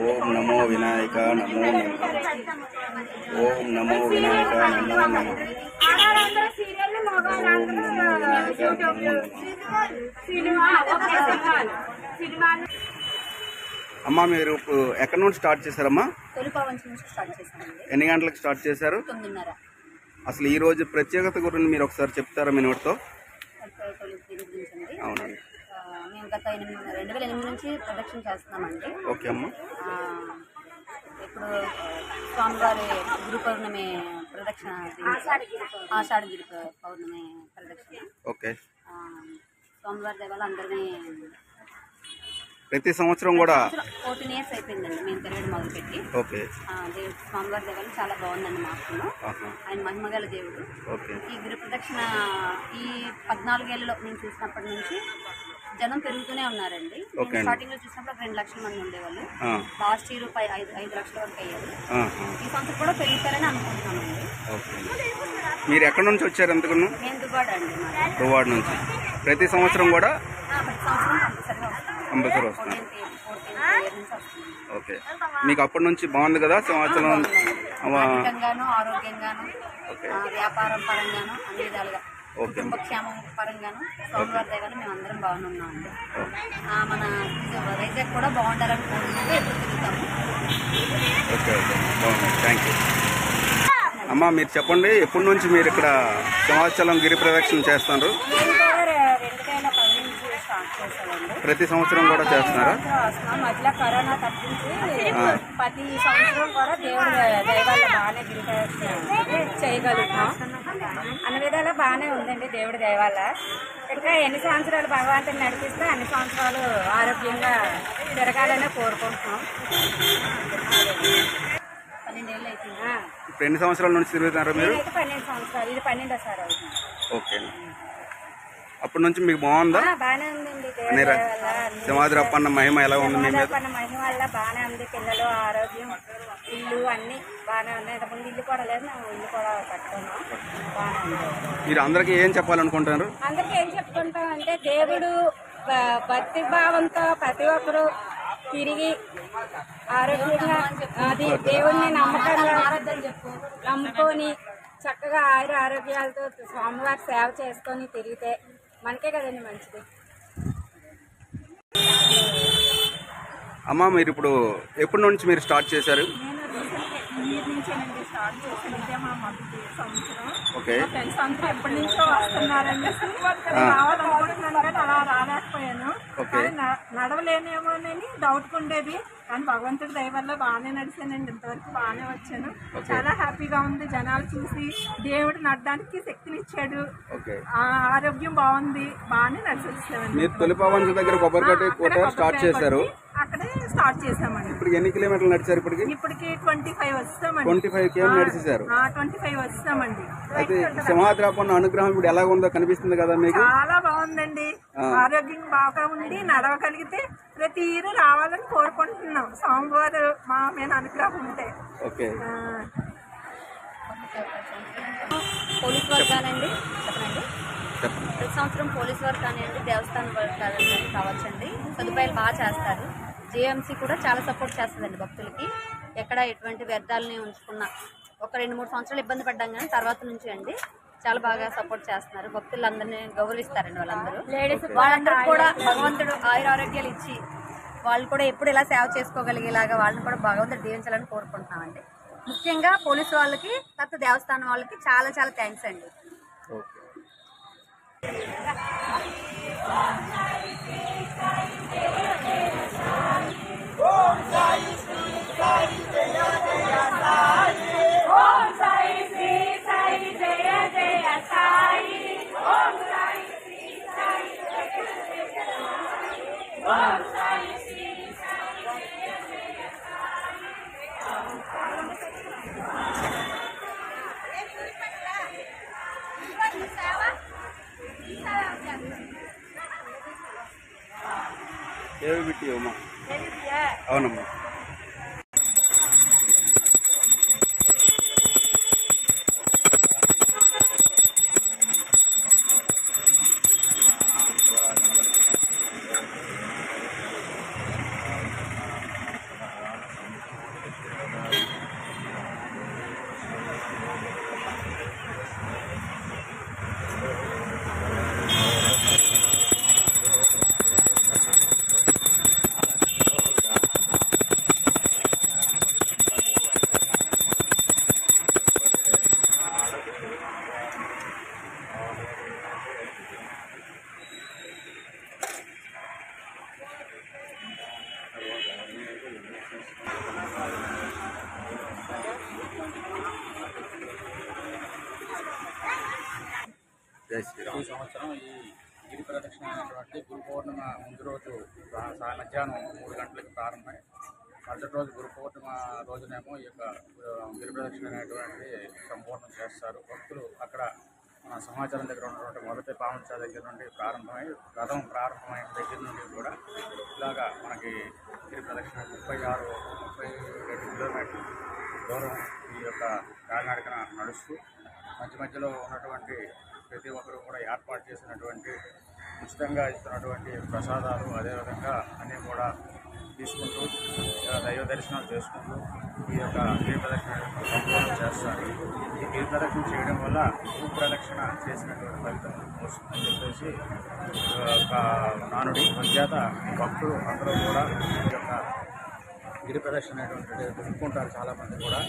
ఓం నమో వినాయక నమో నమః. ఓం నమో వినాయక నమో నమః. ఓం నమో వినాయక నమో నమః. అమ్మా మీరు ఎక్కడి నుండి స్టార్ట్ చేశారమ్మా? ఎన్ని గంటలకు స్టార్ట్ చేశారు? 9:30. అసలు ఈ రోజు ప్రత్యేకత గురించి మీరు ఒకసారి చెప్తారా మీ నోటితో? అవునండి. మేము గత 2008 నుంచి ప్రదక్షిణ చేస్తున్నామండి. ఓకే అమ్మా. ఇప్పుడు స్వామివారి గురు పౌర్ణమి ప్రదక్షిణ, ఆషాఢ గిరి పౌర్ణమి ప్రదక్షిణ. ఓకే. స్వామివారి దేవాలు అందరినీ ప్రతి సంవత్సరం కూడా 14 years అయిపోయిందండి మేము తిరగడం మొదలుపెట్టి. ఓకే. స్వామివారి దేవాలు చాలా బాగుందండి మాకు. ఆయన మహిమగల దేవుడు. ఈ గిరి ప్రదక్షిణ ఈ 14 ఏళ్లలో నేను చూసినప్పటి నుంచి జనం పెరుగుతూనే ఉన్నారండి. స్టార్టింగ్ లో చూసినప్పుడు 2 లక్షల మంది ఉండేవాళ్ళు. లాస్ట్ ఇయర్ 5 లక్షల వరకు అయ్యారు. ఈ సంవత్సరం కూడా పెరుగుతారని అనుకుంటున్నామండి. మీరు ఎక్కడి నుంచి వచ్చారు? ఎంతకున్నా? నేను దుబాడ అండి. దుబాడ నుంచి ప్రతి సంవత్సరం కూడా ప్రతి సంవత్సరం కంపల్సరీ వస్తుంది. ఓకే. మీకు అప్పటి నుంచి బాగుంది కదా సంవత్సరం? ఆరోగ్యంగాను వ్యాపారం పరంగాను అన్ని విధాలుగా, కుటుంబ క్షేమం పరంగాను స్వామివారి దగ్గర మేము అందరం బాగున్నామండి. మన వైజాగ్ కూడా బాగుండాలని కోరుకుంటే ఎప్పుడు తిరుగుతాము. ఓకే ఓకే బాగుంది. థ్యాంక్ యూ అమ్మా. మీరు చెప్పండి, ఎప్పటి నుంచి మీరు ఇక్కడ సింహాచలం గిరి ప్రదక్షిణ చేస్తున్నారు? ప్రతి సంవత్సరం కూడా చేస్తున్నారా? మధ్యలో కరోనా తప్పించి ప్రతి సంవత్సరం కూడా దేవుడు దైవాల బాగానే గిరి ప్రదక్షిణ చేయగలుగుతాం. అన్ని విధాలా బాగానే ఉందండి దేవుడి దైవాల. ఇంకా ఎన్ని సంవత్సరాలు భగవంతుని నడిపిస్తే అన్ని సంవత్సరాలు ఆరోగ్యంగా తిరగాలనే కోరుకుంటున్నాం. 12 ఏళ్ళు అవుతుంది. ఇప్పుడు ఎన్ని సంవత్సరాల నుంచి తిరుగుతున్నారు మీరు? 12 సంవత్సరాలు. ఇది 12వ అవుతుంది. ఓకే. అప్పటి నుంచి మీకు బాగుందా? బాగానే ఉందండి. సింహాద్రి అప్పన్న మహిమ ఎలా ఉంది? మహిమ వల్ల బాగానే ఉంది. పిల్లలు ఆరోగ్యం, ఇల్లు అన్ని బాగానే ఉన్నాయి. ఇంతకుముందు ఇల్లు కూడా లేదు, మేము ఇల్లు కూడా కట్టుకున్నాం. బాగానే ఉంది. మీరు అందరికీ ఏం చెప్పాలనుకుంటున్నారు? అందరికీ ఏం చెప్పుకుంటాం అంటే, దేవుడు భక్తి భావంతో ప్రతి ఒక్కరు తిరిగి ఆరోగ్యంగా అది దేవుడిని నమ్ముకొని చక్కగా ఆరోగ్యాలతో స్వామివారి సేవ చేసుకొని తిరిగితే మనకే కదండి మంచిది. అమ్మా మీరు ఇప్పుడు ఎప్పటి నుంచి మీరు స్టార్ట్ చేశారు? ఓకే. ఫ్రెండ్స్ అందరూ ఎప్పటి నుంచో వస్తున్నారండి. రావాలనుకుంటున్నాను కానీ అలా రాలేకపోయాను. నడవలేనేమోనని డౌట్ ఉండేది, కానీ భగవంతుడి దయ వల్ల బాగానే నడిచానండి. ఇంతవరకు బాగానే వచ్చాను. చాలా హ్యాపీగా ఉంది. జనాలు చూసి దేవుడు నడడానికి శక్తినిచ్చాడు. ఆరోగ్యం బాగుంది. బాగానే నడిచొచ్చామండి. తొలిపావంచ దగ్గర కొబ్బరికట్ట స్టార్ట్ చేశారు. అక్కడే స్టార్ట్ చేసామండి. ఇప్పుడు ఎన్ని కిలోమీటర్లు నడిచారు? ఇప్పటికి 25 వస్తామండి. 25 km నడిచేశారు. 25 వస్తామండి. అయితే సింహాద్రి అప్పన్న అనుగ్రహం ఇప్పుడు ఎలా ఉందో కనిపిస్తుంది కదా మీకు? చాలా బాగుందండి. ఆరోగ్యం బాగా ఉండి నడవగలిగితే ప్రతి ఇయర్ రావాలని కోరుకుంటున్నాం. స్వామివారు మా మీద అనుగ్రహం ఉంటే. ఓకే. పోలీస్ వర్క్ కానండి, చెప్పండి. ప్రతి సంవత్సరం పోలీస్ వర్క్ కానివ్వండి, దేవస్థానం వర్క్ కావచ్చండి, సదుపాయాలు బాగా చేస్తారు. జేఎంసీ కూడా చాలా సపోర్ట్ చేస్తుందండి భక్తులకి. ఎక్కడ ఎటువంటి వ్యర్థాలని ఉంచుకున్నా ఒక 2-3 సంవత్సరాలు ఇబ్బంది పడ్డాం, కానీ తర్వాత నుంచి అండి చాలా బాగా సపోర్ట్ చేస్తున్నారు. భక్తులందరినీ గౌరవిస్తారండి వాళ్ళందరూ. వాళ్ళందరూ కూడా భగవంతుడు ఆరోగ్యాలు ఇచ్చి వాళ్ళు కూడా ఎప్పుడు ఇలా సేవ చేసుకోగలిగేలాగా వాళ్ళని కూడా భగవంతుడు దీవించాలని కోరుకుంటున్నామండి. ముఖ్యంగా పోలీసు వాళ్ళకి, తర్వాత దేవస్థానం వాళ్ళకి చాలా చాలా థ్యాంక్స్ అండి. ఏవి బిట్టి అమ్మా? అవునమ్మా. జై శ్రీరామ్. ఈ సంవత్సరం ఈ గిరి ప్రదక్షిణ అనేటువంటి గురు పౌర్ణిమ ముందు రోజు మధ్యాహ్నం 3 గంటలకు ప్రారంభమై మరుసటి రోజు గురు పౌర్ణిమ రోజునేమో ఈ యొక్క గిరి ప్రదక్షిణ అనేటువంటిది సంపూర్ణం చేస్తారు. భక్తులు అక్కడ మన సమాచారం దగ్గర ఉన్నటువంటి మొదటి పావంచ దగ్గర నుండి ప్రారంభమై రథం ప్రారంభమైన దగ్గర నుండి కూడా ఇలాగా మనకి గిరి ప్రదక్షిణ 32 కిలోమీటర్లు దూరం ఈ యొక్క కాలినడకన నడుస్తూ మధ్యలో ఉన్నటువంటి ప్రతి ఒక్కరు కూడా ఏర్పాటు చేసినటువంటి ఉచితంగా ఇస్తున్నటువంటి ప్రసాదాలు అదేవిధంగా అన్నీ కూడా తీసుకుంటూ దైవ దర్శనాలు చేసుకుంటూ ఈ యొక్క గిరి ప్రదక్షిణ సంపూర్ణం చేస్తారు. ఈ గిరి ప్రదక్షిణ చేయడం వల్ల భూ ప్రదక్షిణ చేసినటువంటి ఫలితం వస్తుందని చెప్పేసి ఒక నానుడి చేత భక్తులు అందరూ కూడా ఈ యొక్క గిరి ప్రదక్షిణ అనేటువంటిది మొక్కుకుంటారు. చాలామంది కూడా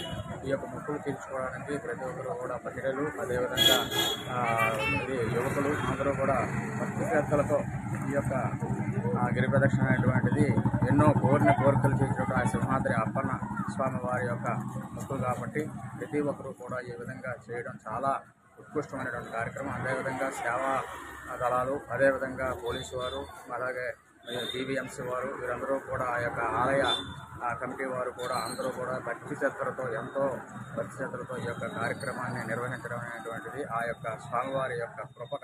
ఈ యొక్క మొక్కులు తీర్చుకోవడానికి ప్రతి ఒక్కరు కూడా మహిళలు అదేవిధంగా యువకులు అందరూ కూడా భక్తి శ్రద్ధలతో ఈ యొక్క గిరి ప్రదక్షిణ అనేటువంటిది ఎన్నో కోరికలు తీర్చినట్టు ఆ సింహాద్రి అప్పన్న స్వామి వారి యొక్క మొక్కులు కాబట్టి ప్రతి ఒక్కరూ కూడా ఈ విధంగా చేయడం చాలా ఉత్కృష్టమైనటువంటి కార్యక్రమం. అదేవిధంగా సేవా దళాలు అదేవిధంగా పోలీసు వారు అలాగే జీవీఎంసీ వారు వీరందరూ కూడా ఆ యొక్క ఆలయ కమిటీ వారు కూడా అందరూ కూడా ఎంతో భక్తి శ్రద్ధలతో ఈ యొక్క కార్యక్రమాన్ని నిర్వహించడం అనేటువంటిది ఆ యొక్క స్వామివారి యొక్క కృపక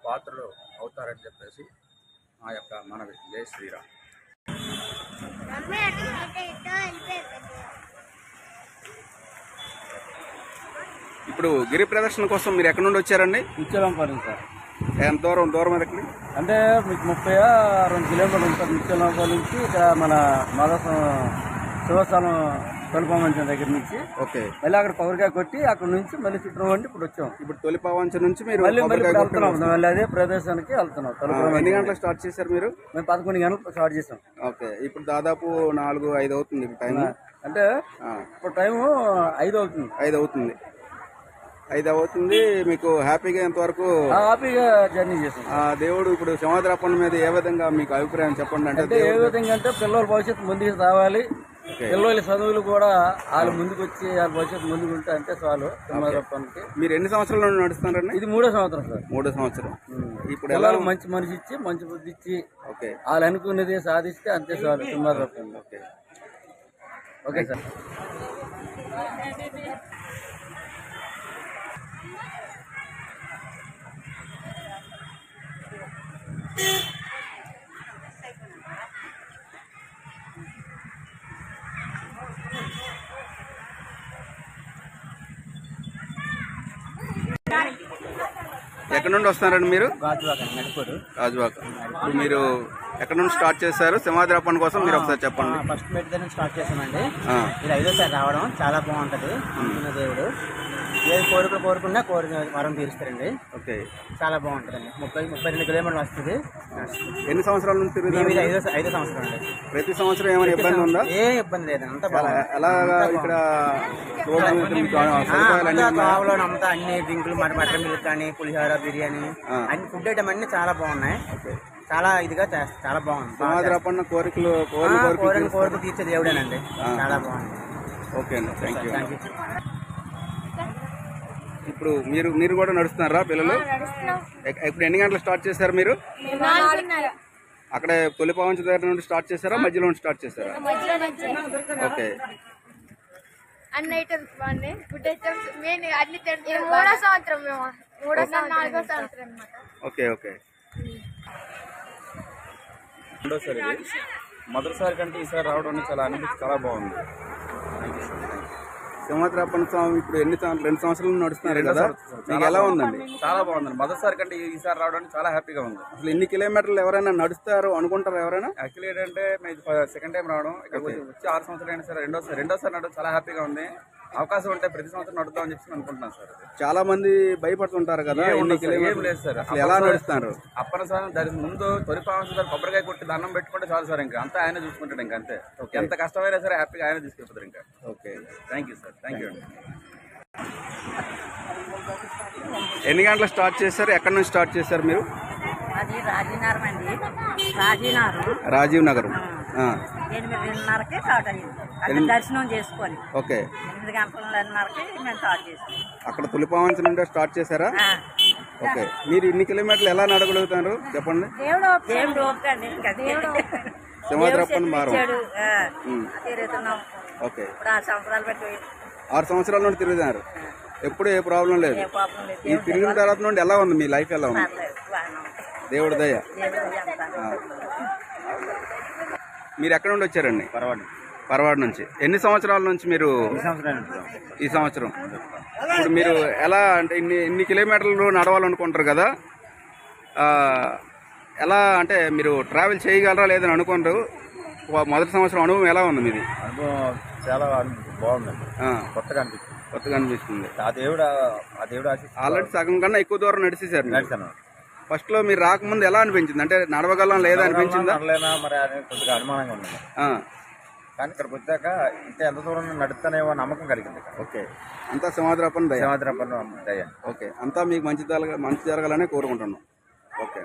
పాత్రలు అవుతారని చెప్పేసి ఆ యొక్క మనవి. జై శ్రీరామ్. ఇప్పుడు గిరి ప్రదర్శన కోసం మీరు ఎక్కడి నుండి వచ్చారండి? నిత్యలంపల్లి సార్. ఎంత దూరం ఎక్కడి? అంటే మీకు 32 కిలోమీటర్లు ఉంటుంది నిత్యలంపల్లి నుంచి ఇక్కడ మన శివస్థానం తొలిపావంచం దగ్గర నుంచి. ఓకే. మళ్ళీ అక్కడ కొబ్బరికాయ కొట్టి అక్కడ నుంచి మళ్ళీ చుట్టూ వండి ఇప్పుడు వచ్చాం. ఇప్పుడు తొలిపావంచం నుంచి మీరు వెళ్తున్నాం, మళ్ళీ అదే ప్రదేశానికి వెళ్తున్నాం. ఎన్ని గంటలకు స్టార్ట్ చేశారు మీరు? మేము 11 గంటలకు స్టార్ట్ చేసాం. ఓకే. ఇప్పుడు దాదాపు 4-5 అవుతుంది టైం. అంటే ఇప్పుడు టైము 5 అవుతుంది. 5 అవుతుంది. మీకు హ్యాపీగా ఎంతవరకు హ్యాపీగా జర్నీ చేసాం. దేవుడు ఇప్పుడు సింహాద్రప్పన్న మీద ఏ విధంగా మీకు అభిప్రాయం చెప్పండి. అంటే ఏ విధంగా అంటే పిల్లల భవిష్యత్తు ముందుకు రావాలి, పిల్లల చదువులు కూడా వాళ్ళు ముందుకు వచ్చి వాళ్ళ భవిష్యత్తు ముందుకు ఉంటే అంటే చాలు సింహాద్రప్పన్నకి. మీరు ఎన్ని సంవత్సరాల నుండి నడుస్తున్నారండి? ఇది 3వ సంవత్సరం సార్. 3వ సంవత్సరం. ఇప్పుడు పిల్లలు మంచి మనిషి ఇచ్చి మంచి బుద్ధి ఇచ్చి వాళ్ళు అనుకున్నది సాధిస్తే అంతే చాలు సింహాద్రప్పన్న. Okay sir. ఎక్కడి నుండి వస్తున్నారండి మీరు? గాజువాక. ఇప్పుడు మీరు ఎక్కడి నుండి స్టార్ట్ చేశారు సింహాద్రప్పన్న కోసం మీరు ఒకసారి చెప్పండి. ఫస్ట్ మెట్ దగ్గర స్టార్ట్ చేసామండి. ఇది 5వ సారి రావడం చాలా బాగుంటది. దేవుడు ఏది కోరుకున్నా వరం తీరుస్తారండి. ఓకే. చాలా బాగుంటదండి. 32 కిలోమీటర్లు వస్తుంది. ఎన్ని సంవత్సరాల నుంచి తిరుగుతారు? 5వ సంవత్సరం అండి. ప్రతి సంవత్సరం ఏమైనా ఇబ్బంది ఉందా? ఏ ఇబ్బంది లేదండి, అంతా బాగుంది. ఎలాగా ఇక్కడ తావులో అంతా అన్ని డ్రింకులు మటన్ మిల్క్ కానీ పులిహోర బిర్యానీ అన్ని ఫుడ్ ఐటమ్ అన్ని చాలా బాగున్నాయి. చాలా ఇదిగా చాలా బాగుంది. సింహాద్రప్పన్న కోరిక తీర్చే దేవుడేనండి. చాలా బాగుంది. ఓకే అండి, థ్యాంక్ యూ. ఇప్పుడు మీరు కూడా నడుస్తున్నారా పిల్లలు? ఇప్పుడు ఎన్ని గంటలు స్టార్ట్ చేశారు మీరు? అక్కడ తొలిపావంచ దగ్గర నుండి స్టార్ట్ చేశారా, మధ్యలో నుండి స్టార్ట్ చేశారా? ఓకే. అన్ని ఐటమ్స్ బాగున్నాయి. ఫుడ్ ఐటమ్స్ మెయిన్ అన్ని 3వ సంవత్సరం మేము 4వ సంవత్సరం అన్నమాట. ఓకే. రెండోసారి మొదటిసారి కంటే ఈసారి రావడం చాలా అనుభూతి చాలా బాగుంది. సింహాద్రప్పన్న స్వామి ఇప్పుడు 2 సంవత్సరాలు నడుస్తున్నారు కదా, మీకు ఎలా ఉందండి? చాలా బాగుందండి. మొదటిసారి కంటే ఈసారి రావడానికి చాలా హ్యాపీగా ఉంది. అసలు ఇన్ని కిలోమీటర్లు ఎవరైనా నడుస్తారు అనుకుంటారు ఎవరైనా? యాక్చువల్లీ ఏంటంటే మేము సెకండ్ టైం రావడం, ఇక్కడ వచ్చి 6 సంవత్సరాలు అయినా సరే రెండోసారి నడవడం చాలా హ్యాపీగా ఉంది. అవకాశం ఉంటే ప్రతి సంవత్సరం నడుద్దామని చెప్పి అనుకుంటున్నాను సార్. చాలా మంది భయపడుతుంటారు కదా, ఏం లేదు సార్. ఎలా నడుస్తారు? అప్పన్న స్వామి దాని ముందు తొలిపావంచ సార్ కొబ్బరికాయ కొట్టి దండం పెట్టుకుంటే చాలు సార్. ఇంకా అంతా ఆయన చూసుకుంటాడు. ఇంకా అంతే. ఎంత కష్టమైనా సరే హ్యాపీగా ఆయన తీసుకెళ్తారు. ఇంకా okay. Thank you sir. Thank you అండి. ఎన్ని గంటలకు స్టార్ట్ చేశారు? ఎక్కడి నుంచి స్టార్ట్ చేశారు మీరు? అది రాజీనగరం అండి. రాజీవ్ నగరం. 8:30కి స్టార్ట్ అయ్యింది. అక్కడ దర్శనం చేసుకొని. ఓకే. 8 గంటలన్నరకి మేము స్టార్ట్ చేసాం. అక్కడ తొలిపావంచ నుండి స్టార్ట్ చేశారా? ఓకే, మీరు ఇన్ని కిలోమీటర్లు ఎలా నడగలుగుతారు చెప్పండి. దేవుడు ఓపికండి ఇంకా సింహాద్రప్పని మారం. తిరుగుతున్నాం ఓకే, ఇప్పుడు 6 సంవత్సరాలు పెట్టి 6 సంవత్సరాల నుండి తిరుగుతున్నారు, ఎప్పుడు ఏ ప్రాబ్లం లేదు. ఏ పాపం లేదు. ఈ తిరిగిన తర్వాత నుండి ఎలా ఉంది మీ లైఫ్, ఎలా ఉంది? పర్లేదు, బాగానే ఉంది. దేవుడి దయ. దేవుడు అంతా. మీరు ఎక్కడ నుండి వచ్చారండి? పరవాడ నుంచి. ఎన్ని సంవత్సరాల నుంచి మీరు? ఈ సంవత్సరం. ఇప్పుడు మీరు ఎలా అంటే ఇన్ని కిలోమీటర్లు నడవాలనుకుంటారు కదా, ఎలా అంటే మీరు ట్రావెల్ చేయగలరా లేదని అనుకుంటారు? మొదటి సంవత్సరం అనుభవం ఎలా ఉంది మీది? అనుభవం చాలా బాగుందండి, కొత్తగా అనిపిస్తుంది. ఆ దేవుడు ఆల్రెడీ సగం కన్నా ఎక్కువ దూరం నడిచేశారు మీరు. నడిచాను. ఫస్ట్ లో మీరు రాకముందు ఎలా అనిపించింది? అంటే నడవగలం లేదా అనిపించిందా? నడలేనా మరి అని కొద్దిగా అనుమానంగా ఉంది, కానీ ఇక్కడికి వచ్చాక ఇంకా ఎంత దూరం నడుస్తానేమో నమ్మకం కలిగింది. ఓకే, అంతా సింహాద్రప్పని దయ. దయ. ఓకే, అంతా మీకు మంచి జరగాలని కోరుకుంటున్నాను. ఓకే,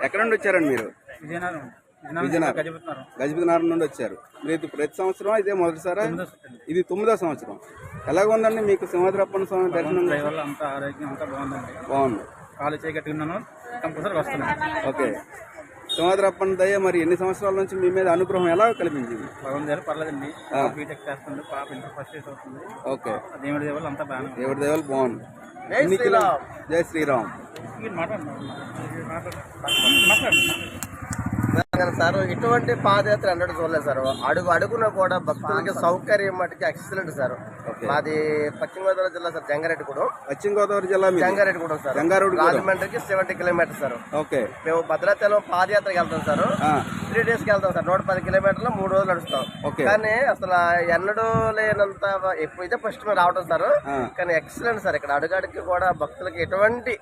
ఎక్కడ నుండి వచ్చారండి మీరు? విజయనగరం, గజపతినగరం నుండి వచ్చారు. మీరు ప్రతి సంవత్సరం ఇదే మొదటిసారా? ఇది 9వ సంవత్సరం. ఎలాగ ఉందండి మీకు సింహాద్రప్పని స్వామి దర్శనం? అంతా ఆరోగ్యం అంతా బాగుందండి, బాగుంది. కాలు చేయగట్టుకున్నాను, కంపల్సరీ వస్తున్నాను. ఓకే, సింహాద్రప్పని దయ. మరి ఎన్ని సంవత్సరాల నుంచి మీ మీద అనుగ్రహం ఎలా కల్పించింది? బాగుంది, పర్లేదండి. బీటెక్ చేస్తుంది, పాప ఇంటర్ ఫస్ట్ ఇయర్ అవుతుంది. ఓకే, దేవుడి దేవాలు అంతా బాగా. దేవుడి దేవాలు బాగుంది. జై శ్రీరామ్. సార్ ఇటువంటి పాదయాత్ర అన్నట్టు చూడలేదు సార్. అడుగున కూడా భక్తులకి సౌకర్యం మటుకి ఎక్సలెంట్ సార్. మాది పశ్చిమ గోదావరి జిల్లా సార్, జంగారెడ్డిగూడెం. పశ్చిమ గోదావరి జిల్లా జంగారెడ్డిగూడెం సార్, రాజమండ్రికి 70 కిలోమీటర్స్ సార్. ఓకే, మేము భద్రాచలం పాదయాత్రకి వెళ్తాం సార్. 3 days కి వెళ్తాం సార్. 110 కిలోమీటర్లు 3 రోజులు నడుస్తాం. కానీ అసలు ఎన్నడూ లేనంత ఎప్పుడైతే ఫస్ట్ మేము రావడం సార్. కానీ ఎక్సలెంట్ సార్. ఇక్కడ అడుగడికి కూడా భక్తులకి ఎటువంటి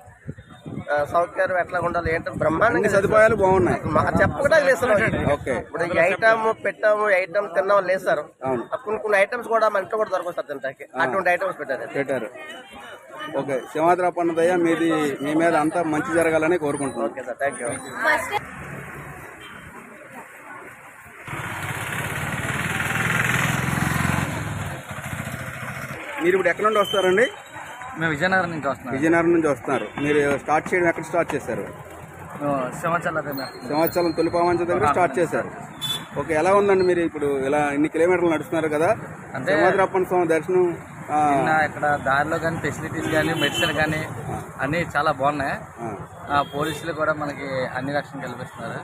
సౌకర్యం ఎట్లా ఉండాలి ఏంటో బ్రహ్మాండంగా సదుపాయాలు బాగున్నాయి. చెప్పకుండా లేదు సార్. ఓకే, ఇప్పుడు ఈ ఐటమ్ పెట్టాము, ఐటమ్ తిన్నాం లేదు సార్. కొన్ని ఐటమ్స్ కూడా మన ఇంట్లో కూడా దొరకదు సార్ తింటాకి. అటువంటి ఐటమ్స్ పెట్టారు. ఓకే, సింహాద్రప్పని దయ మీది, మీ మీద అంతా మంచి జరగాలని కోరుకుంటున్నాను. Okay sir, thank you. మీరు ఇప్పుడు ఎక్కడ నుండి వస్తారండి? మేము విజయనగరం నుంచి వస్తున్నాం. విజయనగరం నుంచి వస్తున్నారు. మీరు స్టార్ట్ చేయడం ఎక్కడ స్టార్ట్ చేశారు? సింహాచలం తొలిపావంచ దగ్గర స్టార్ట్ చేశారు. ఓకే, ఎలా ఉందండి మీరు ఇప్పుడు ఇలా ఇన్ని కిలోమీటర్లు నడుస్తున్నారు కదా, సింహాద్రప్పని స్వామి దర్శనం? ఇక్కడ దారిలో కానీ ఫెసిలిటీస్ కానీ మెడిసిన్ కానీ అన్ని చాలా బాగున్నాయి. పోలీసులు కూడా మనకి అన్ని రక్షణ కల్పిస్తున్నారు,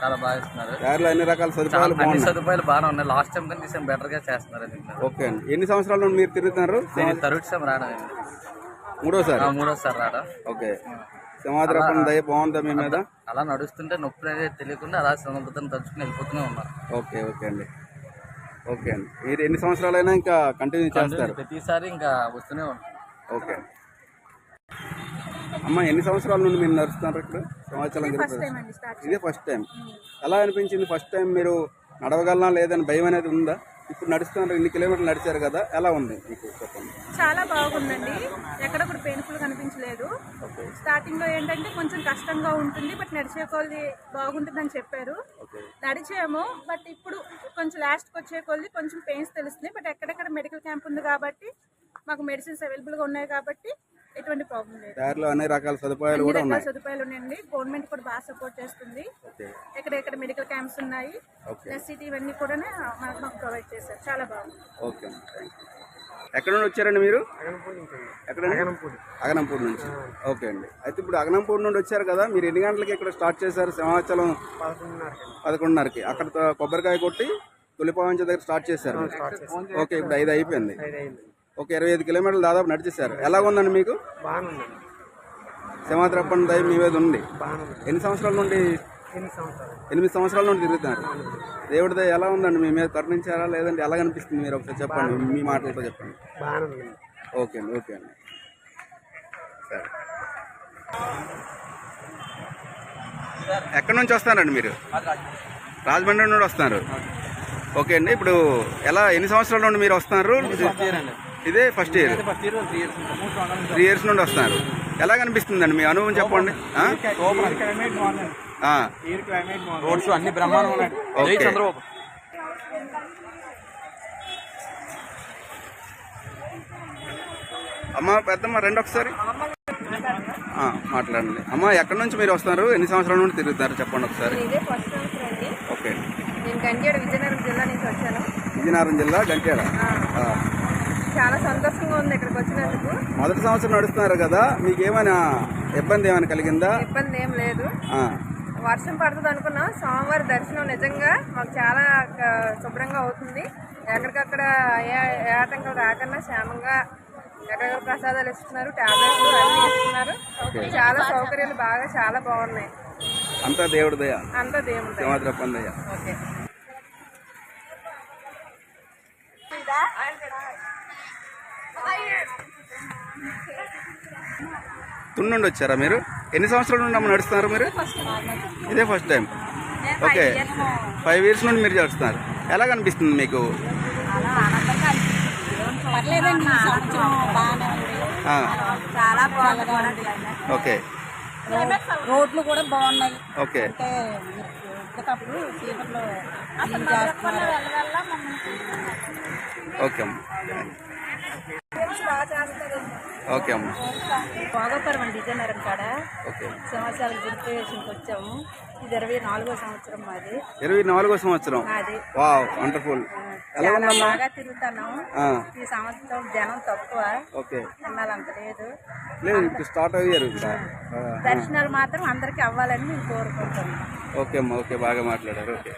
చాలా బాగా ఇస్తున్నారు. దారిలో అన్ని రకాల సదుపాయాలు బాగానే ఉన్నాయి. లాస్ట్ టైం కానీ బెటర్ గా చేస్తున్నారు. ఓకే అండి, ఎన్ని సంవత్సరాల నుండి మీరు తిరుగుతున్నారు? థర్డ్ టైం రావడం, మూడోసారి రావడం. ఓకే, సింహాద్రప్పని దయ బాగుందా మీ మీద? అలా నడుస్తుంటే నొప్పి అనేది తెలియకుండా అలా సింహద్రని తలుచుకుని వెళ్ళిపోతూనే ఉన్నారు. ఓకే అండి. ఓకే అండి, మీరు ఎన్ని సంవత్సరాలైనా ఇంకా కంటిన్యూ చేస్తారు? ప్రతిసారి ఇంకా వస్తూనే ఉంటారు. ఓకే అమ్మ, ఎన్ని సంవత్సరాల నుండి మీరు నడుస్తున్నారు ఇక్కడ సింహాచలం? ఇదే ఫస్ట్ టైం. ఎలా అనిపించింది ఫస్ట్ టైం? మీరు నడవగలనా లేదని భయం అనేది ఉందా? ఇప్పుడు నడుస్తున్నారు, ఇన్ని కిలోమీటర్లు నడిచారు కదా, ఎలా ఉంది మీకు చెప్పండి? చాలా బాగుందండి, ఎక్కడ కూడా పెయిన్ఫుల్ కనిపించలేదు. స్టార్టింగ్ లో ఏంటంటే కొంచెం కష్టంగా ఉంటుంది, బట్ నడిచే కొద్ది బాగుంటుందని చెప్పారు. నడిచాము, బట్ ఇప్పుడు కొంచెం లాస్ట్కి వచ్చే కొద్ది కొంచెం పెయిన్స్ తెలుస్తుంది. బట్ ఎక్కడెక్కడ మెడికల్ క్యాంప్ ఉంది కాబట్టి మాకు మెడిసిన్స్ అవైలబుల్గా ఉన్నాయి కాబట్టి ఎటువంటి ప్రాబ్లం లేదు. దారిలో అన్ని రకాల సదుపాయాలు కూడా ఉన్నాయి. సదుపాయాలు ఉన్నాయండి, గవర్నమెంట్ కూడా బాగా సపోర్ట్ చేస్తుంది. ఎక్కడ మెడికల్ క్యాంప్స్ ఉన్నాయి, నెసిటీ ఇవన్నీ కూడా మాకు ప్రొవైడ్ చేశారు. చాలా బాగుంది. ఓకే, ఎక్కడ నుండి వచ్చారండి మీరు? అగనంపూడి నుంచి. ఓకే అండి, అయితే ఇప్పుడు అగనంపూడి నుండి వచ్చారు కదా, మీరు ఎన్ని గంటలకి ఇక్కడ స్టార్ట్ చేశారు? సింహాచలం 11:30కి. అక్కడ కొబ్బరికాయ కొట్టి తొలిపావంచ దగ్గర స్టార్ట్ చేశారు. ఓకే, ఇప్పుడు 5 అయిపోయింది. ఓకే, 25 కిలోమీటర్లు దాదాపు నడిచేశారు. ఎలా ఉందండి మీకు? సింహాద్రప్పని దయ మీ మీద ఉంది. ఎన్ని సంవత్సరాల నుండి? 8 సంవత్సరాల నుండి తిరుగుతున్నారు. దేవుడి దయ ఎలా ఉందండి మీ మీద? కరుణించారా లేదంటే ఎలా అనిపిస్తుంది? మీరు ఒకసారి చెప్పండి, మీ మాటలతో చెప్పండి. ఓకే అండి. సరే, ఎక్కడి నుంచి వస్తారండి మీరు? రాజమండ్రి నుండి వస్తున్నారు. ఓకే అండి, ఇప్పుడు ఎన్ని సంవత్సరాల నుండి మీరు వస్తున్నారు? ఇదే ఫస్ట్ ఇయర్. 3 years నుండి వస్తున్నారు. ఎలా కనిపిస్తుందండి మీ అనుభవం చెప్పండి? రోడ్స్ అన్ని బ్రహ్మాండంగా ఉన్నాయి. అమ్మ, పెద్దమ్మ రండి ఒకసారి. మాట్లాడండి అమ్మా. ఎక్కడి నుంచి మీరు వస్తున్నారు? ఎన్ని సంవత్సరాల నుండి తిరుగుతారు చెప్పండి ఒకసారి. ఇదే ఫస్ట్ సంవత్సరం అండి. ఓకే. నేను గంటేడ విజయనగరం జిల్లా నుంచి వచ్చాను. విజయనగరం జిల్లా గంటేడ. చాలా సంతోషంగా ఉంది ఇక్కడికి వచ్చినందుకు. మొదటి సంవత్సరం నడుస్తున్నారు కదా, మీకు ఏమైనా ఇబ్బంది ఏమైనా కలిగిందా? ఇబ్బంది ఏం లేదు. వర్షం పడుతుంది అనుకున్నాం. స్వామివారి దర్శనం నిజంగా మాకు చాలా శుభ్రంగా అవుతుంది. ఎక్కడికక్కడ ఏ ఆటంకం రాకుండా క్షేమంగా ఎక్కడెక్కడ ప్రసాదాలు ఇస్తున్నారు, టాబ్లెట్లు అన్నీ ఇస్తున్నారు. చాలా సౌకర్యాలు బాగా చాలా బాగున్నాయి. అంతా దేవుడి దయ. అంతా దేవుడి దయ. సింహాద్రప్పన్ దయ. ఓకే. తుని నుండి వచ్చారా మీరు? ఎన్ని సంవత్సరాల నుండి అమ్మ నడుస్తున్నారు మీరు? ఇదే ఫస్ట్ టైం. ఓకే. 5 years నుండి మీరు చేస్తున్నారు. ఎలా కనిపిస్తుంది మీకు? ఓకే. రోడ్లు కూడా బాగున్నాయి. ఓకే. ఓకే అమ్మ. ఓకే అమ్మ. భోగపురం అండి, విజయనగరం కాడ. ఓకే. సంవత్సరాల గుర్తువేషన్కి వచ్చాము. ఇది 24వ సంవత్సరం మాది. 24వ సంవత్సరం. Wow, wonderful. ఎలా ఉందమ్మా? బాగా తిరుగుతున్నాం. ఈ సంవత్సరం జనం తక్కువ. ఓకే. అన్నాలంత లేదు. లేదు, స్టార్ట్ అయ్యారు. దర్శనాలు మాత్రం అందరికి అవ్వాలని మేము కోరుకుంటున్నాం. ఓకే అమ్మా. ఓకే, బాగా మాట్లాడారు. ఓకే.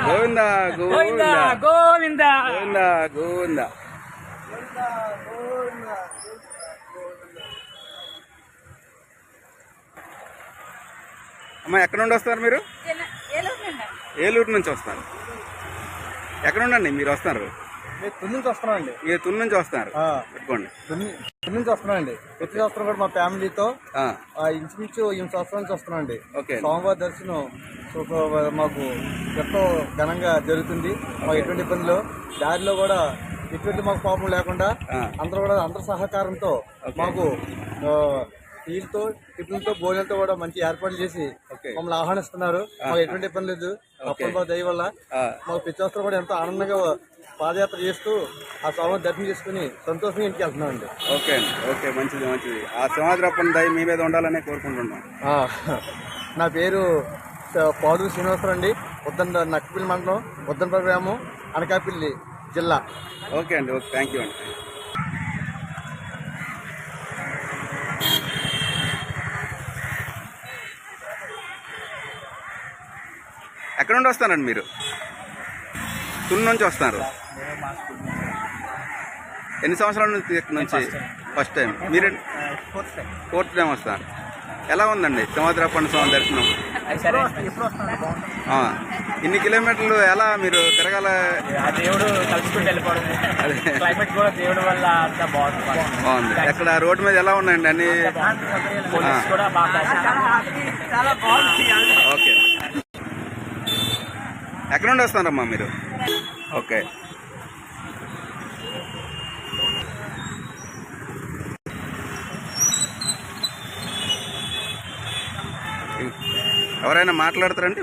గోవిందా గోవిందా గోవిందా గోవిందా. అమ్మా, ఎక్కడ నుండి వస్తారు మీరు? ఏలూరు నుంచి వస్తారు. ఎక్కడ ఉండండి మీరు వస్తారు? తుని నుంచి వస్తున్నామండి. తుని నుంచి వస్తున్నారు. పెట్టుకోండి. తుని నుంచి వస్తున్నామండి. ప్రతి సంవత్సరం కూడా మా ఫ్యామిలీతో ఇంచుమించు 8 సంవత్సరాల నుంచి వస్తున్నామండి. స్వామివారి దర్శనం మాకు ఎంతో ఘనంగా జరుగుతుంది. మాకు ఎటువంటి ఇబ్బందులు, దారిలో కూడా ఎటువంటి మాకు పాపం లేకుండా అందరూ సహకారంతో మాకు నీళ్ళతో టిఫిన్తో భోజనంతో కూడా మంచి ఏర్పాట్లు చేసి మమ్మల్ని ఆహ్వానిస్తున్నారు. మాకు ఎటువంటి ఇబ్బంది లేదు. అప్పటి దయ వల్ల మాకు ప్రతి సంవత్సరం కూడా ఎంతో ఆనందంగా పాదయాత్ర చేస్తూ ఆ స్వామిని దర్శనం చేసుకుని సంతోషంగా ఇంటికి వెళ్తున్నాం అండి. ఓకే అండి. ఓకే, మంచిది మంచిది. ఆ సింహాద్రప్పన్ దయ మీ మీద ఉండాలని కోరుకుంటున్నాం. నా పేరు పాదు శ్రీనివాసరావు అండి. నక్కపిల్లి మండలం, ఉద్దనపల్లి గ్రామం, అనకాపల్లి జిల్లా. ఓకే అండి. ఓకే, థ్యాంక్ యూ అండి. ఎక్కడ నుండి వస్తారండి మీరు? తుని నుంచి వస్తున్నారు. ఎన్ని సంవత్సరాల నుంచి? First time. మీరు 4th టైం వస్తారు. ఎలా ఉందండి సింహాద్రప్పన్ స్వామి దర్శనం? ఇన్ని కిలోమీటర్లు ఎలా మీరు తిరగాల? దేవుడు కలుసుకుంటూ వెళ్ళిపోవడం, క్లైమేట్ కూడా దేవుడి వల్ల అంతా బాగుంది. ఎక్కడ రోడ్డు మీద ఎలా ఉన్నాయండి అన్ని? కూడా బాగా చాలా బాగుంది. ఓకే. ఎక్కడ నుండి వస్తారమ్మా మీరు? ఓకే. ఎవరైనా మాట్లాడతారండి?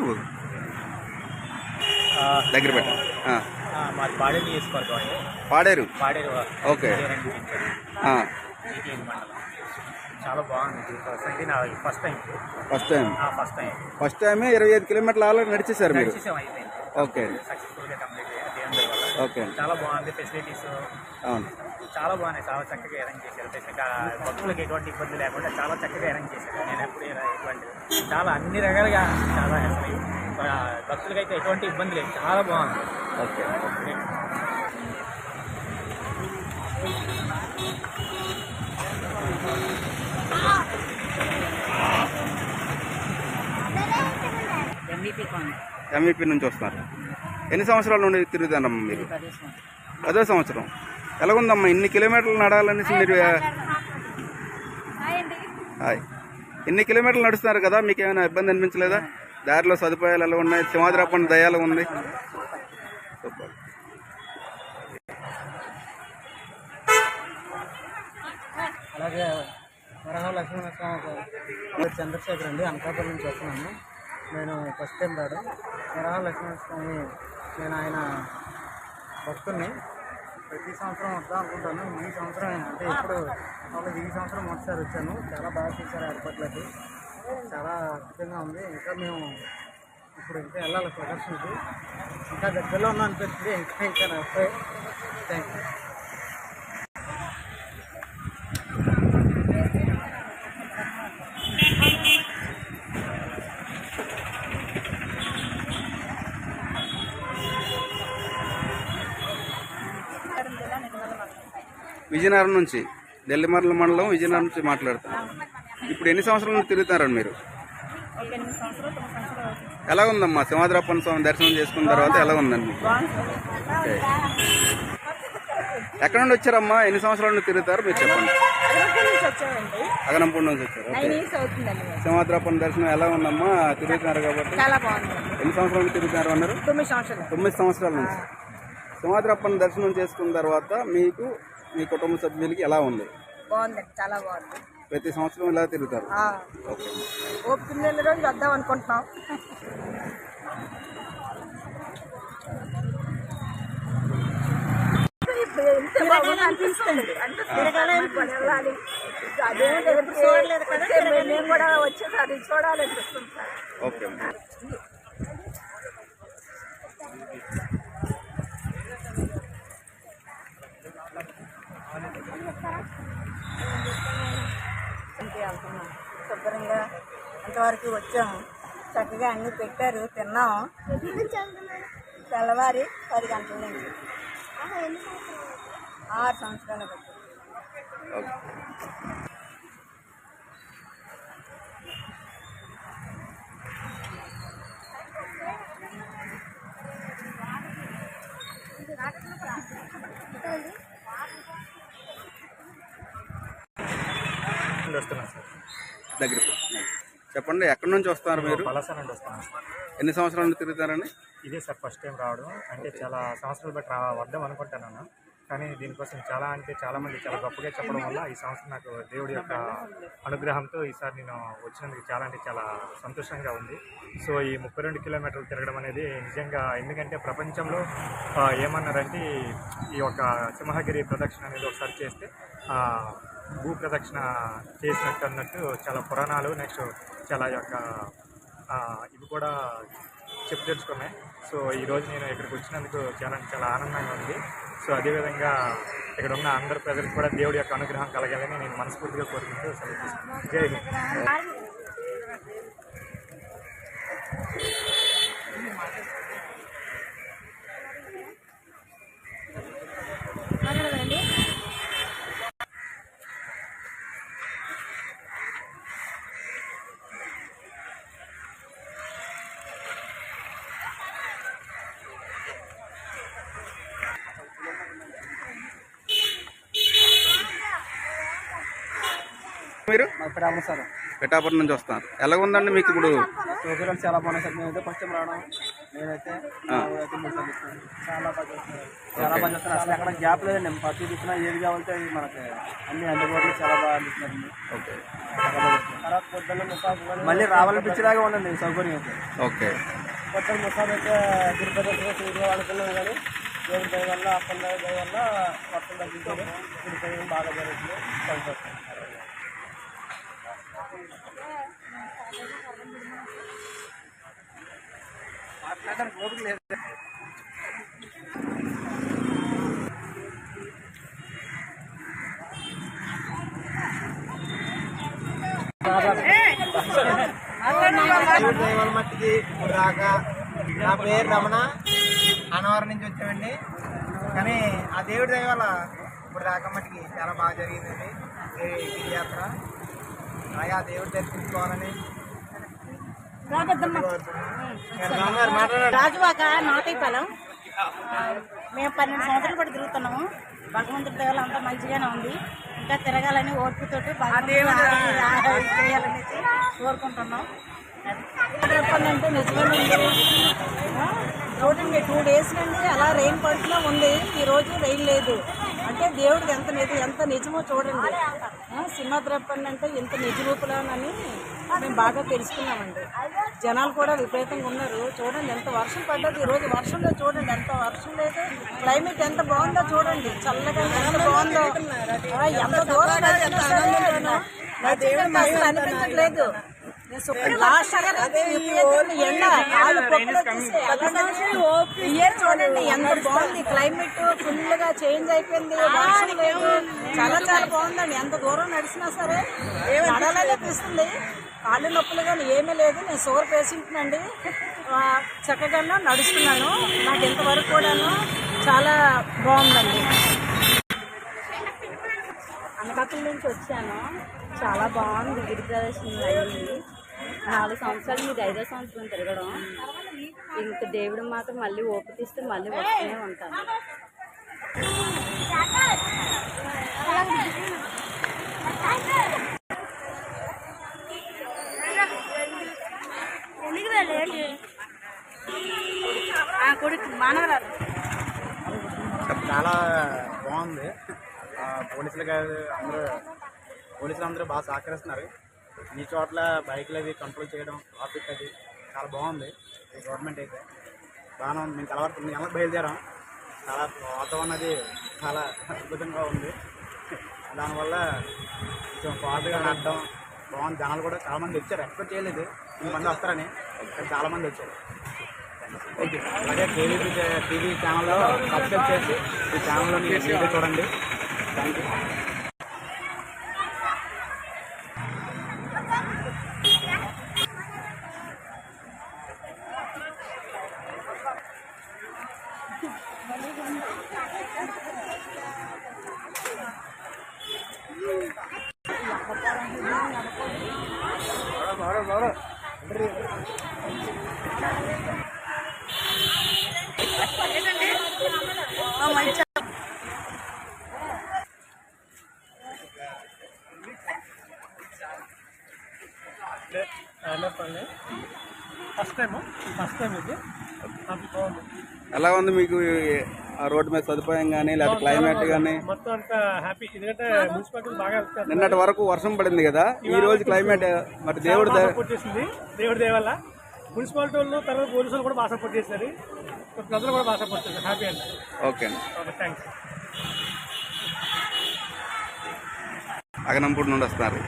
దగ్గర పెట్ట. పాడేరు. ఓకే. చాలా బాగుంది. ఫస్ట్ టైం 25 కిలోమీటర్లు ఆల్రెడీ నడిచేశారు మీరు? ఓకే. ఓకే. చాలా బాగుంది. ఫెసిలిటీస్ అవును, చాలా బాగున్నాయి. చాలా చక్కగా అరేంజ్ చేశారు. భక్తులకు ఎటువంటి ఇబ్బంది లేకుండా చాలా చక్కగా అరేంజ్ చేశారు. నేను ఎప్పుడు ఎటువంటి చాలా అన్ని రకాలుగా చాలా భక్తులకి అయితే ఎటువంటి ఇబ్బంది లేదు. చాలా బాగుంది. ఓకే. ఎంవిపి నుంచి వస్తున్నారు. ఎన్ని సంవత్సరాల నుండి తిరుగుతారమ్మా మీరు? 10వ సంవత్సరం. ఎలాగుందమ్మా ఇన్ని కిలోమీటర్లు నడాలనేసి మీరు? ఇన్ని కిలోమీటర్లు నడుస్తున్నారు కదా, మీకు ఏమైనా ఇబ్బంది అనిపించలేదా? దారిలో సదుపాయాలు ఎలా ఉన్నాయి? సింహాద్రప్పన్ దయాలు ఉంది. అలాగే వరహ లక్ష్మణస్వామి చంద్రశేఖర్ అండి, అనకాపల్లి నుంచి వస్తున్నాను. నేను ఫస్ట్ టైం రావడం. వరహ లక్ష్మణస్వామి నేను ఆయన భక్తుల్ని. ప్రతి సంవత్సరం వద్దాం అనుకుంటాను. ఈ సంవత్సరం అంటే ఇప్పుడు ఈ సంవత్సరం మొదటిసారి వచ్చాను. చాలా బాగా చేశారు ఏర్పాట్లకి, చాలా అద్భుతంగా ఉంది. ఇంకా మేము ఇప్పుడు ఇంకా వెళ్ళాలి ప్రదర్శనకి. ఇంకా దగ్గరలో ఉన్న అనిపిస్తుంది. ఇంకా థ్యాంక్ యూ. విజయనగరం నుంచి, నెల్లిమర్ల మండలం విజయనగరం నుంచి మాట్లాడుతున్నాను. ఇప్పుడు ఎన్ని సంవత్సరాల నుంచి తిరుగుతున్నారండి మీరు? ఎలా ఉందమ్మా సింహాద్రప్పన్న స్వామి దర్శనం చేసుకున్న తర్వాత ఎలా ఉందండి మీకు? ఓకే, ఎక్కడ నుండి వచ్చారమ్మా? ఎన్ని సంవత్సరాల నుండి తిరుగుతారు మీరు చెప్పండి. అగనంపూడి నుంచి వచ్చారు. సింహాద్రప్పన్న దర్శనం ఎలా ఉందమ్మా? తిరుగుతున్నారు కాబట్టి ఎన్ని సంవత్సరాల నుంచి తిరుగుతున్నారు అన్నారు? 9 సంవత్సరాల నుంచి. సింహాద్రప్పన్న దర్శనం చేసుకున్న తర్వాత మీకు మీ కుటుంబ సభ్యులకి ఎలా ఉంది? బాగుందండి, చాలా బాగుంది. ప్రతి సంవత్సరం ఇలా తిరుగుతారు? ఓకే, ఓపిక రోజు వద్దాం అనుకుంటున్నాం. అనిపిస్తుంది మేము కూడా వచ్చేసారి చూడాలనిపిస్తుంది సార్. ఓకే. వెళ్తున్నాం శుభ్రంగా అంతవరకు వచ్చాము. చక్కగా అన్ని పెట్టారు, తిన్నాము. తెల్లవారి 10 గంటల నుంచి 6 సంవత్సరాలు బట్టి. వస్తున్నాను సార్. దగ్గర చెప్పండి, ఎక్కడి నుంచి వస్తున్నారు మీరు? పలాస నుండి వస్తున్నాను సార్. ఎన్ని సంవత్సరాల నుండి తిరుగుతారండి? ఇదే సార్ ఫస్ట్ టైం రావడం. అంటే చాలా సంవత్సరాలు బట్టి వద్దాం అనుకుంటున్నాను, కానీ దీనికోసం చాలామంది చాలా గొప్పగా చెప్పడం వల్ల ఈ సంవత్సరం నాకు దేవుడి యొక్క అనుగ్రహంతో ఈసారి నేను వచ్చినందుకు చాలా సంతోషంగా ఉంది. సో ఈ 32 కిలోమీటర్లు తిరగడం అనేది నిజంగా, ఎందుకంటే ప్రపంచంలో ఏమన్నారంటే ఈ యొక్క సింహగిరి ప్రదక్షిణ అనేది ఒకసారి చేస్తే భూ ప్రదక్షిణ చేసినట్టు అన్నట్టు చాలా పురాణాలు, నెక్స్ట్ చాలా యొక్క ఇవి కూడా తెలుసుకున్నాయి. సో ఈరోజు నేను ఇక్కడికి వచ్చినందుకు చాలా ఆనందంగా ఉంది. సో అదేవిధంగా ఇక్కడ ఉన్న అందరి ప్రజలకు కూడా దేవుడి యొక్క అనుగ్రహం కలగాలని నేను మనస్ఫూర్తిగా కోరుకుంటూ సెలవు తీసుకున్నాను. జై హింద్. మీరు సార్ పిఠాపురం నుంచి వస్తున్నారు. ఎలా ఉందండి మీకు ఇప్పుడు? సౌకర్యాలు చాలా బాగున్నాయి సార్. మేమైతే ఫస్ట్ టైం రావడం, నేనైతే చాలా బాగా చేస్తున్నాను. అసలు ఎక్కడ గ్యాప్ లేదండి. ప్రతి చూసినా ఏది కావాలంటే అది మనకి అన్ని అందుబాటులో చాలా బాగా అనిపిస్తుంది. ఓకే, మళ్ళీ రావాలనిపించేలాగా ఉండండి సౌకర్యం అయితే. ఓకే, పొద్దున్న ముసాబ్ అయితే గిరిప్రదర్శన చూడడం అనుకున్నాం, కానీ దేవుడి దయ వల్ల అప్పన్న దయ వల్ల మొత్తం తగ్గించారు. గిరిప్రదర్శన బాగా జరుగుతుంది. సంతోషం. మాట్లాడడానికి ఓపిక లేదు. మట్టికి ఇప్పుడు దాకా నా పేరు రమణ, అన్నవరం నుంచి వచ్చామండి. కానీ ఆ దేవుడి దయ వల్ల ఇప్పుడు దాకా మట్టికి చాలా బాగా జరిగిందండి ఈ యాత్ర. ఆయా దేవుడి దర్శించుకోవాలని. రాజువాక నాటిపాలెం. మేము 12 సంవత్సరాలు పడి తిరుగుతున్నాము. భగవంతుడి దగ్గర అంతా మంచిగానే ఉంది. ఇంకా తిరగాలని ఓర్పుతోటి చేయాలని కోరుకుంటున్నాం. చెప్పాలంటే నిజమే చూడండి, 2 డేస్ నుండి అలా రెయిన్ పడుతూనే ఉంది. ఈరోజు రెయిన్ లేదు. అంటే దేవుడికి ఎంత నిజమో చూడండి. సింహద్రప్పని అంటే ఇంత నిజ రూపులోనని మేము బాగా తెలుసుకున్నామండి. జనాలు కూడా విపరీతంగా ఉన్నారు. చూడండి ఎంత వర్షం పడ్డది ఈరోజు. వర్షంలో చూడండి ఎంత వర్షం లేదు, క్లైమేట్ ఎంత బాగుందో చూడండి, చల్లగా ఎంత బాగుందో. ఎంత దూరం అసలు అనిపించట్లేదు. చూడండి ఎంత బాగుంది, క్లైమేట్ ఫుల్ గా చేంజ్ అయిపోయింది, వర్షం లేదు, చాలా చాలా బాగుందండి. ఎంత దూరం నడిచినా సరే నడాలనిపిస్తుంది. కాళ్ళు నొప్పులు కానీ ఏమీ లేదు. నేను షుగర్ పేషెంట్ అండి, చక్కగా నడుస్తున్నాను. నాకు ఇంతవరకు కూడాను చాలా బాగుందండి. అనకాపల్లి నుంచి వచ్చాను. చాలా బాగుంది గిరి ప్రదర్శన అయ్యింది. 4 సంవత్సరాలు మీది 5వ సంవత్సరం తిరగడం. ఇంక దేవుడు మాత్రం మళ్ళీ ఓపికిస్తే మళ్ళీ వస్తూనే ఉంటాను. చాలా బాగుంది. పోలీసులు అందరూ బాగా సహకరిస్తున్నారు. అన్ని చోట్ల బైక్లు అవి కంట్రోల్ చేయడం, ట్రాఫిక్ అది చాలా బాగుంది. ఈ గవర్నమెంట్ అయితే బాగానే ఉంది. మేము కలవర 9 గంటలకు బయలుదేరాం. చాలా వాతావరణం అది చాలా అద్భుతంగా ఉంది. దానివల్ల కొంచెం ఫాస్ట్గా నడడం బాగుంది. జనాలు కూడా చాలామంది వచ్చారు. ఎక్స్పెక్ట్ చేయలేదు ఇంతమంది వస్తారని, కానీ చాలామంది వచ్చారు. ఓకే, అలాగే టీవీ ఛానల్లో సబ్స్క్రైబ్ చేసి ఈ ఛానల్లో వీడియో చూడండి. Thank you. ఫస్ట్ టైం ఇది బాగుంది. ఎలా ఉంది మీకు ఆ రోడ్డు మీద సదుపాయం కానీ లేదా క్లైమేట్ కానీ? మొత్తం అంతా హ్యాపీ. ఎందుకంటే మున్సిపాలిటీ బాగా నిన్నటి వరకు వర్షం పడింది కదా, ఈ రోజు క్లైమేట్ మరి దేవుడి సపోర్ట్ చేసింది. దేవుడి దయ వల్ల మున్సిపాలిటీ వాళ్ళు, తర్వాత పోలీసులు కూడా బాగా సపోర్ట్ చేశారు. ప్రజలు కూడా బాగా సపోర్ట్ చేశారు. హ్యాపీ అండి. ఓకే అండి, థ్యాంక్స్. అగనంపూడి నుండి వస్తున్నారు.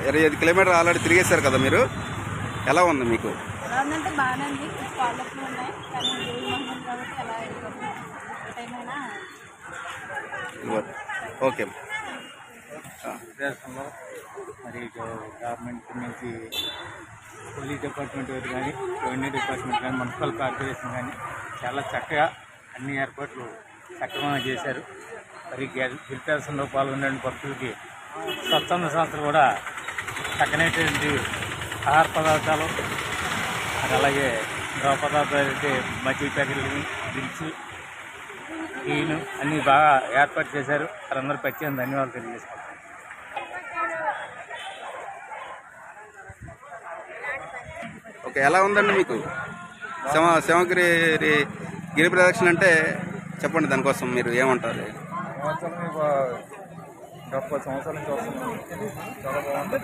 25 కిలోమీటర్లు ఆల్రెడీ తిరిగేశారు కదా మీరు. ఎలా ఉంది మీకు? ఎలా ఉందంటే బాగానే ఉంది. కాళ్ళప్పుడు ఉన్నాయి కానీ దేవుడు మహిళలు కాబట్టి ఎలా టైమైనా ఓకే. దేశంలో మరి గవర్నమెంట్ నుంచి పోలీస్ డిపార్ట్మెంట్ వారు కానీ, రెవెన్యూ డిపార్ట్మెంట్ కానీ, మున్సిపల్ కార్పొరేషన్ కానీ చాలా చక్కగా అన్ని ఏర్పాట్లు సక్రమంగా చేశారు. మరి గిరిప్రదర్శనలో పాల్గొనే భక్తులకి స్వచ్ఛంద సంస్థలు కూడా చక్కనైనటువంటి ఆహార పదార్థాలు, అలాగే ద్రవ పదార్థాలు అయితే మజ్జిగ ప్యాకెట్లు, డ్రింక్స్, టీను అన్నీ బాగా ఏర్పాటు చేశారు. వాళ్ళందరూ ప్రత్యేక ధన్యవాదాలు తెలియజేసుకుంటారు. ఓకే, ఎలా ఉందండి మీకు శివగిరి గిరి ప్రదక్షిణ అంటే చెప్పండి, దానికోసం మీరు ఏమంటారు? గత 10 సంవత్సరాల నుంచి వస్తున్నాం. చాలా బాగుంది.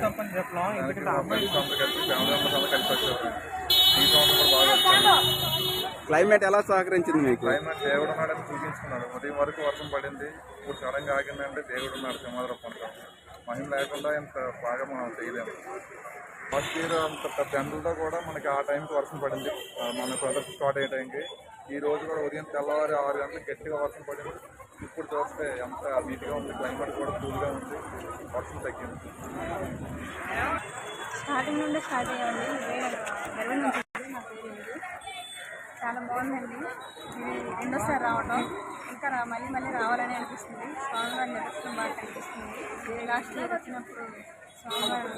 క్లైమేట్ ఎలా సహకరించింది మీకు? క్లైమేట్ దేవుడు ఉన్నాడని చూపించుకున్నాడు. ఉదయం వరకు వర్షం పడింది, ఇప్పుడు సడన్గా ఆగిందంటే దేవుడు ఉన్నాడు. సింహాద్రప్ప అనుకోండి, మహిళ లేకుండా ఇంత బాగా మనం చేయలేము. ఫస్ట్ ఇయర్ అంత పెద్ద ఎండలతో కూడా మనకి ఆ టైంకి వర్షం పడింది. మన ప్రదర్శన స్టార్ట్ అయ్యే టైంకి ఈ రోజు కూడా ఉదయం తెల్లవారి 6 గంటలకు గట్టిగా వర్షం పడింది. ఇప్పుడు చూస్తే ఎంత నీట్గా ఉంది, క్లైమేట్ కూడా కూల్గా ఉంది, వర్షం తగ్గింది. స్టార్టింగ్ నుండి స్టార్ట్ అయ్యామండి. 20 నుంచి నా పేరు ఇది. చాలా బాగుందండి. ఇది రెండోసారి రావడం, ఇంకా మళ్ళీ రావాలని అనిపిస్తుంది. స్వామివారిని దర్శనం బాగా కనిపిస్తుంది. లాస్ట్ ఇయర్ వచ్చినప్పుడు స్వామివారు